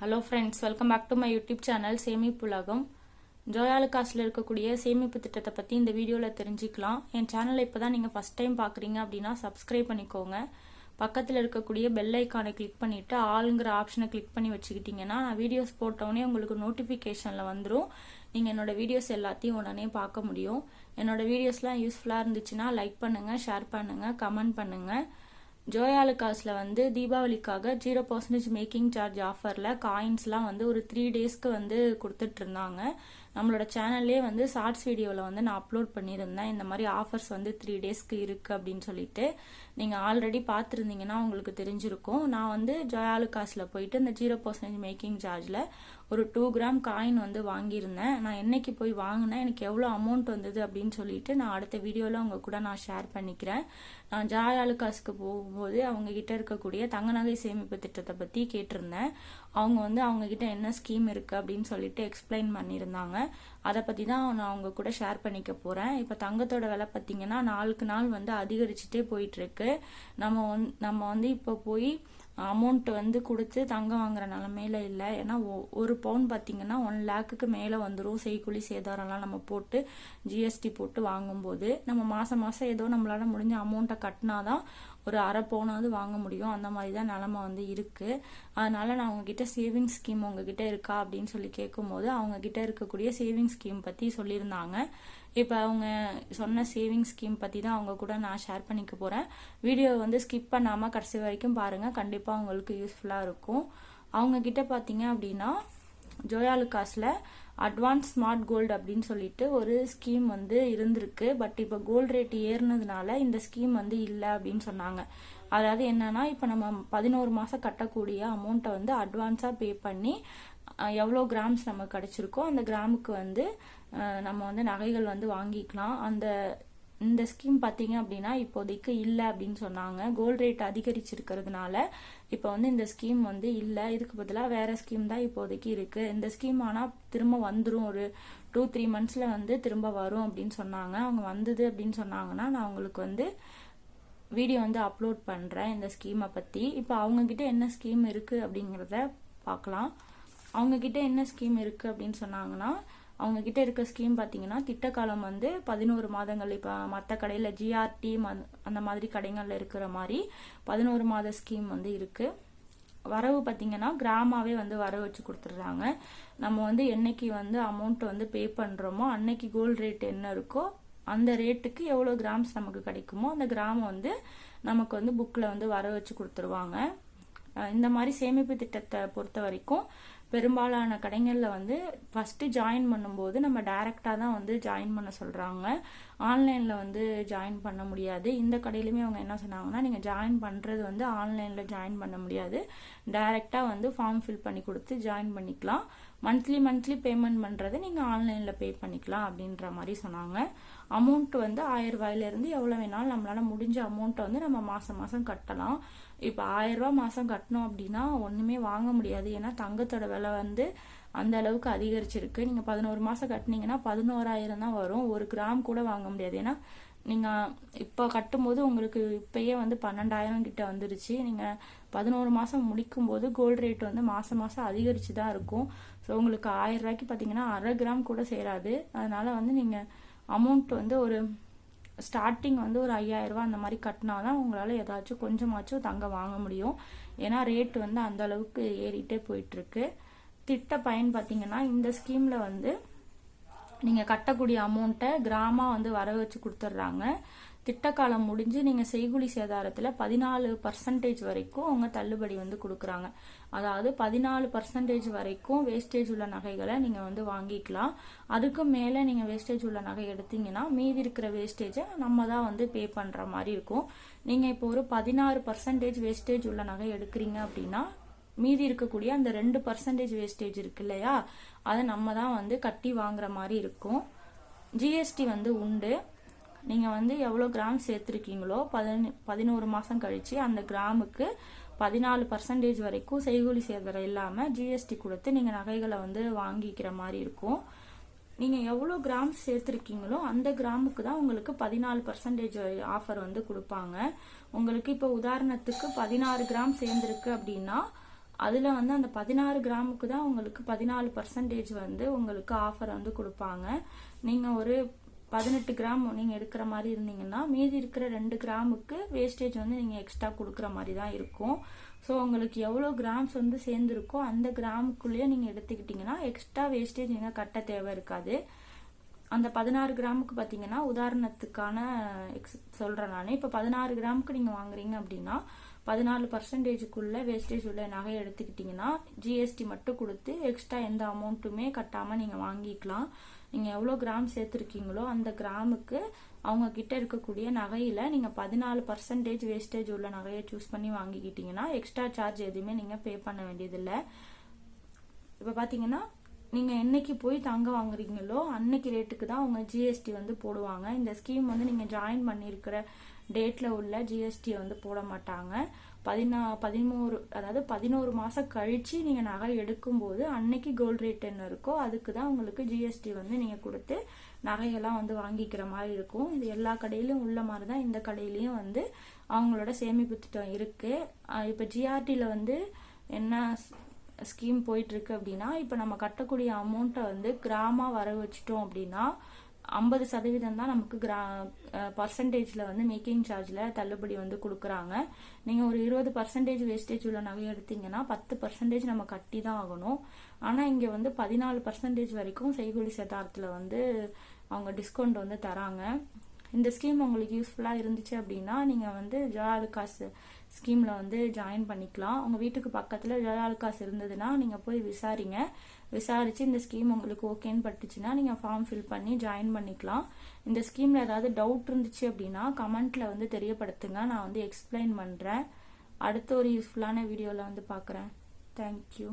Hello friends, welcome back to my YouTube channel Semippu Ulagam. ஜோயாலுகாஸில் இருக்கக்கூடிய சேமிப்பு திட்டத்தை பற்றி இந்த வீடியோவில் தெரிஞ்சுக்கலாம். என் சேனலை இப்போ தான் நீங்கள் ஃபஸ்ட் டைம் பார்க்குறீங்க அப்படின்னா சப்ஸ்கிரைப் பண்ணிக்கோங்க. பக்கத்தில் இருக்கக்கூடிய பெல் ஐக்கானை கிளிக் பண்ணிவிட்டு ஆளுங்கிற ஆப்ஷனை கிளிக் பண்ணி வச்சுக்கிட்டிங்கன்னா நான் வீடியோஸ் போட்டோடனே உங்களுக்கு நோட்டிஃபிகேஷனில் வந்துடும். நீங்கள் என்னோடய வீடியோஸ் எல்லாத்தையும் உடனே பார்க்க முடியும். என்னோடய வீடியோஸ்லாம் யூஸ்ஃபுல்லாக இருந்துச்சுன்னா லைக் பண்ணுங்கள், ஷேர் பண்ணுங்கள், கமெண்ட் பண்ணுங்கள். ஜோயாலுகாஸில் வந்து தீபாவளிக்காக 0% மேக்கிங் சார்ஜ் ஆஃபரில் காயின்ஸ்லாம் வந்து ஒரு 3 டேஸ்க்கு வந்து கொடுத்துட்டு இருந்தாங்க. நம்மளோட சேனல்லே வந்து ஷார்ட்ஸ் வீடியோவில் வந்து நான் அப்லோட் பண்ணியிருந்தேன். இந்த மாதிரி ஆஃபர்ஸ் வந்து 3 டேஸ்க்கு இருக்குது அப்படின்னு சொல்லிட்டு நீங்கள் ஆல்ரெடி பார்த்துருந்தீங்கன்னா உங்களுக்கு தெரிஞ்சிருக்கும். நான் வந்து ஜோயாலுகாஸில் போயிட்டு இந்த 0% மேக்கிங் சார்ஜில் ஒரு 2 கிராம் காயின் வந்து வாங்கியிருந்தேன். நான் என்னைக்கு போய் வாங்கினேன், எனக்கு எவ்வளோ அமௌண்ட் வந்தது அப்படின்னு சொல்லிட்டு நான் அடுத்த வீடியோவில் உங்கள் கூட நான் ஷேர் பண்ணிக்கிறேன். நான் ஜோயாலுகாஸுக்கு போகும்போது அவங்க கிட்ட இருக்கக்கூடிய தங்க நகை சேமிப்பு திட்டத்தை பற்றி கேட்டிருந்தேன். அவங்க வந்து அவங்கக்கிட்ட என்ன ஸ்கீம் இருக்குது அப்படின்னு சொல்லிட்டு எக்ஸ்பிளைன் பண்ணியிருந்தாங்க. அதை பற்றி தான் நான் அவங்க கூட ஷேர் பண்ணிக்க போகிறேன். இப்போ தங்கத்தோட விலை பார்த்தீங்கன்னா நாளுக்கு நாள் வந்து அதிகரிச்சுட்டே போயிட்டுருக்கு. நம்ம வந்து இப்போ போய் அமௌண்ட் வந்து கொடுத்து தங்கம் வாங்குற நிலமையில இல்லை. ஏன்னா ஒரு பவுன் பார்த்தீங்கன்னா 1 லேக்குக்கு மேலே வந்துடும். செய்கூலி சேதாரம்லாம் நம்ம போட்டு ஜிஎஸ்டி போட்டு வாங்கும்போது நம்ம மாதம் மாதம் ஏதோ நம்மளால முடிஞ்ச அமௌண்ட்டை கட்டினாதான் ஒரு அரை பவுனாவது வாங்க முடியும். அந்த மாதிரி தான் நிலமை வந்து இருக்குது. அதனால நான் உங்ககிட்ட சேவிங் ஸ்கீம் உங்ககிட்ட இருக்கா அப்படின்னு சொல்லி கேட்கும்போது அவங்கக்கிட்ட இருக்கக்கூடிய சேவிங் ஸ்கீம் பற்றி சொல்லியிருந்தாங்க. இப்போ அவங்க சொன்ன சேவிங் ஸ்கீம் பற்றி தான் அவங்க கூட நான் ஷேர் பண்ணிக்க போகிறேன். வீடியோ வந்து ஸ்கிப் பண்ணாமல் கடைசி வரைக்கும் பாருங்கள், கண்டிப்பாக உங்களுக்கு யூஸ்ஃபுல்லாக இருக்கும். அவங்கக்கிட்ட பார்த்தீங்க அப்படின்னா ஜோயாலுகாஸில் அட்வான்ஸ் ஸ்மார்ட் கோல்டு அப்படின்னு சொல்லிட்டு ஒரு ஸ்கீம் வந்து இருந்திருக்கு. பட் இப்போ கோல்டு ரேட் ஏறினதுனால இந்த ஸ்கீம் வந்து இல்லை அப்படின்னு சொன்னாங்க. அதாவது என்னன்னா, இப்போ நம்ம 11 மாதம் கட்டக்கூடிய அமௌண்ட்டை வந்து அட்வான்ஸாக பே பண்ணி எவ்வளோ கிராம்ஸ் நமக்கு கிடைச்சிருக்கோ அந்த கிராமுக்கு வந்து நம்ம வந்து நகைகள் வந்து வாங்கிக்கலாம். இந்த ஸ்கீம் பார்த்தீங்க அப்படின்னா இப்போதைக்கு இல்லை அப்படின்னு சொன்னாங்க. கோல்டு ரேட் அதிகரிச்சிருக்கிறதுனால இப்போ வந்து இந்த ஸ்கீம் வந்து இல்லை. இதுக்கு பதிலாக வேற ஸ்கீம் தான் இப்போதைக்கு இருக்கு. இந்த ஸ்கீம் ஆனால் திரும்ப வந்துடும், ஒரு 2-3 மந்த்ஸில் வந்து திரும்ப வரும் அப்படின்னு சொன்னாங்க. அவங்க வந்தது அப்படின்னு சொன்னாங்கன்னா நான் உங்களுக்கு வந்து வீடியோ வந்து அப்லோட் பண்ணுறேன் இந்த ஸ்கீமை பற்றி. இப்போ அவங்கக்கிட்ட என்ன ஸ்கீம் இருக்குது அப்படிங்கிறத பார்க்கலாம். அவங்கக்கிட்ட என்ன ஸ்கீம் இருக்குது அப்படின்னு சொன்னாங்கன்னா, அவங்கக்கிட்ட இருக்க ஸ்கீம் பார்த்தீங்கன்னா திட்டக்காலம் வந்து 11 மாதங்கள். இப்போ மற்ற கடையில் ஜிஆர்டி அந்த மாதிரி கடைகளில் இருக்கிற மாதிரி 11 மாத ஸ்கீம் வந்து இருக்குது. வரவு பார்த்தீங்கன்னா கிராமாவே வந்து வரவு வச்சு கொடுத்துட்றாங்க. நம்ம வந்து என்னைக்கு வந்து அமௌண்ட் வந்து பே பண்ணுறோமோ அன்னைக்கு கோல்டு ரேட் என்ன இருக்கோ அந்த ரேட்டுக்கு எவ்வளோ கிராம்ஸ் நமக்கு கிடைக்குமோ அந்த கிராம் வந்து நமக்கு வந்து புக்கில் வந்து வர வச்சு கொடுத்துருவாங்க. இந்த மாதிரி சேமிப்பு திட்டத்தை பொறுத்த வரைக்கும் பெரும்பாலான கடைகளில் வந்து ஃபஸ்ட்டு ஜாயின் பண்ணும்போது நம்ம டைரெக்டாக தான் வந்து ஜாயின் பண்ண சொல்கிறாங்க. ஆன்லைனில் வந்து ஜாயின் பண்ண முடியாது. இந்த கடையிலுமே அவங்க என்ன சொன்னாங்கன்னா, நீங்கள் ஜாயின் பண்ணுறது வந்து ஆன்லைனில் ஜாயின் பண்ண முடியாது, டைரெக்டாக வந்து ஃபார்ம் ஃபில் பண்ணி கொடுத்து ஜாயின் பண்ணிக்கலாம். மந்த்லி பேமெண்ட் பண்ணுறது நீங்கள் ஆன்லைனில் பே பண்ணிக்கலாம் அப்படின்ற மாதிரி சொன்னாங்க. அமௌண்ட் வந்து 1000 ரூபாயிலேருந்து எவ்வளோ வேணாலும் நம்மளால் முடிஞ்ச அமௌண்ட்டை வந்து நம்ம மாதம் கட்டலாம். இப்போ 1000 ரூபா மாதம் கட்டணும் அப்படின்னா ஒன்றுமே வாங்க முடியாது. ஏன்னா தங்கத்தோட விலை வந்து அந்த அளவுக்கு அதிகரிச்சிருக்கு. நீங்கள் 11 மாதம் கட்டினீங்கன்னா 11,000 தான் வரும். 1 கிராம் கூட வாங்க முடியாது. ஏன்னா நீங்கள் இப்போ கட்டும்போது உங்களுக்கு இப்பயே வந்து 12,000 கிட்ட வந்துருச்சு. நீங்கள் 11 மாதம் முடிக்கும் போது கோல்டு ரேட் வந்து மாதம் அதிகரிச்சு தான் இருக்கும். ஸோ உங்களுக்கு 1000 ரூபாய்க்கு பார்த்தீங்கன்னா அரை கிராம் கூட சேராது. அதனால வந்து நீங்கள் அமௌண்ட் வந்து ஒரு ஸ்டார்டிங் வந்து ஒரு 5,000 ரூபா அந்த மாதிரி கட்டினாதான் உங்களால் ஏதாச்சும் கொஞ்சமாச்சும் தங்க வாங்க முடியும். ஏன்னா ரேட் வந்து அந்த அளவுக்கு ஏறிட்டே போயிட்டுருக்கு. திட்ட பயன் பார்த்தீங்கன்னா இந்த ஸ்கீமில் வந்து நீங்கள் கட்டக்கூடிய அமௌண்ட்டை கிராமாக வந்து வர வச்சு கொடுத்துட்றாங்க. திட்டக்காலம் முடிஞ்சு நீங்கள் செய்கூலி சேதாரத்தில் 14% வரைக்கும் அவங்க தள்ளுபடி வந்து கொடுக்குறாங்க. அதாவது 14% வரைக்கும் வேஸ்டேஜ் உள்ள நகைகளை நீங்கள் வந்து வாங்கிக்கலாம். அதுக்கு மேலே நீங்கள் வேஸ்டேஜ் உள்ள நகை எடுத்தீங்கன்னா மீதி இருக்கிற வேஸ்டேஜை நம்ம தான் வந்து பே பண்ணுற மாதிரி இருக்கும். நீங்கள் இப்போ ஒரு 16% வேஸ்டேஜ் உள்ள நகை எடுக்கிறீங்க அப்படின்னா மீதி இருக்கக்கூடிய அந்த 2% வேஸ்டேஜ் இருக்கு இல்லையா, அதை நம்ம தான் வந்து கட்டி வாங்குற மாதிரி இருக்கும். ஜிஎஸ்டி வந்து உண்டு. நீங்கள் வந்து எவ்வளோ கிராம் சேர்த்துருக்கீங்களோ 11 மாதம் கழிச்சு அந்த கிராமுக்கு 14% வரைக்கும் செய்கூலி சேதாரம் இல்லாமல் ஜிஎஸ்டி கொடுத்து நீங்கள் நகைகளை வந்து வாங்கிக்கிற மாதிரி இருக்கும். நீங்கள் எவ்வளோ கிராம் சேர்த்துருக்கீங்களோ அந்த கிராமுக்கு தான் உங்களுக்கு 14% ஆஃபர் வந்து கொடுப்பாங்க. உங்களுக்கு இப்போ உதாரணத்துக்கு 16 கிராம் சேர்ந்துருக்கு அப்படின்னா அதில் வந்து அந்த 16 கிராமுக்கு தான் உங்களுக்கு 14% வந்து உங்களுக்கு ஆஃபர் வந்து கொடுப்பாங்க. நீங்கள் ஒரு 18 கிராம் நீங்கள் எடுக்கிற மாதிரி இருந்தீங்கன்னா மீதி இருக்கிற 2 கிராமுக்கு வேஸ்டேஜ் வந்து நீங்கள் எக்ஸ்ட்ரா கொடுக்குற மாதிரி தான் இருக்கும். ஸோ உங்களுக்கு எவ்வளோ கிராம்ஸ் வந்து சேர்ந்துருக்கோ அந்த கிராமுக்குள்ளேயே நீங்கள் எடுத்துக்கிட்டிங்கன்னா எக்ஸ்ட்ரா வேஸ்டேஜ் நீங்கள் கட்ட தேவை இருக்காது. அந்த 16 கிராமுக்கு பார்த்தீங்கன்னா உதாரணத்துக்கான சொல்கிறேன் நான். இப்போ 16 கிராமுக்கு நீங்கள் வாங்குறீங்க அப்படின்னா 14%க்குள்ள வேஸ்டேஜ் உள்ள நகை எடுத்துக்கிட்டிங்கன்னா ஜிஎஸ்டி மட்டும் கொடுத்து எக்ஸ்ட்ரா எந்த அமௌண்ட்டுமே கட்டாமல் நீங்கள் வாங்கிக்கலாம். நீங்கள் எவ்வளோ கிராம் சேர்த்துருக்கீங்களோ அந்த கிராமுக்கு அவங்க கிட்ட இருக்கக்கூடிய நகையில் நீங்கள் 14% வேஸ்டேஜ் உள்ள நகையை சூஸ் பண்ணி வாங்கிக்கிட்டீங்கன்னா எக்ஸ்ட்ரா சார்ஜ் எதுவுமே நீங்கள் பே பண்ண வேண்டியதில்லை. இப்போ பார்த்தீங்கன்னா நீங்கள் என்னைக்கு போய் தங்கம் வாங்குறீங்களோ அன்னைக்கு ரேட்டுக்கு தான் அவங்க ஜிஎஸ்டி வந்து போடுவாங்க. இந்த ஸ்கீம் வந்து நீங்கள் ஜாயின் பண்ணியிருக்கிற டேட்டில் உள்ள ஜிஎஸ்டியை வந்து போட மாட்டாங்க. 11 மாதம் கழித்து நீங்கள் நகை எடுக்கும்போது அன்னைக்கு கோல்டு ரேட் என்ன இருக்கோ அதுக்கு தான் உங்களுக்கு ஜிஎஸ்டி வந்து நீங்கள் கொடுத்து நகையெல்லாம் வந்து வாங்கிக்கிற மாதிரி இருக்கும். இது எல்லா கடையிலும் உள்ள மாதிரி தான் இந்த கடையிலையும் வந்து அவங்களோட சேமிப்பு திட்டம் இருக்குது. இப்போ ஜிஆர்டியில் வந்து என்ன ஸ்கீம் போயிட்டுருக்கு அப்படின்னா, இப்போ நம்ம கட்டக்கூடிய அமௌண்ட்டை வந்து கிராமாக வர வச்சிட்டோம் அப்படின்னா 50% தான் நமக்கு பர்சன்டேஜில் வந்து மேக்கிங் சார்ஜில் தள்ளுபடி வந்து கொடுக்குறாங்க. நீங்கள் ஒரு 20% வேஸ்டேஜ் உள்ள நகை எடுத்தீங்கன்னா 10% நம்ம கட்டி தான் ஆகணும். ஆனால் இங்கே வந்து 14% வரைக்கும் செய்கூலி சேதாரத்தில் வந்து அவங்க டிஸ்கவுண்ட் வந்து தராங்க. இந்த ஸ்கீம் உங்களுக்கு யூஸ்ஃபுல்லாக இருந்துச்சு அப்படின்னா நீங்கள் வந்து ஜோயாலுகாஸ் ஸ்கீமில் வந்து ஜாயின் பண்ணிக்கலாம். உங்கள் வீட்டுக்கு பக்கத்தில் ஜோயாலுகாஸ் இருந்ததுன்னா நீங்கள் போய் விசாரித்து இந்த ஸ்கீம் உங்களுக்கு ஓகேன்னு பட்டுச்சுன்னா நீங்கள் ஃபார்ம் ஃபில் பண்ணி ஜாயின் பண்ணிக்கலாம். இந்த ஸ்கீமில் ஏதாவது டவுட் இருந்துச்சு அப்படின்னா கமெண்ட்டில் வந்து தெரியப்படுத்துங்க, நான் வந்து எக்ஸ்பிளைன் பண்ணுறேன். அடுத்த ஒரு யூஸ்ஃபுல்லான வீடியோவில் வந்து பார்க்குறேன். தேங்க்யூ.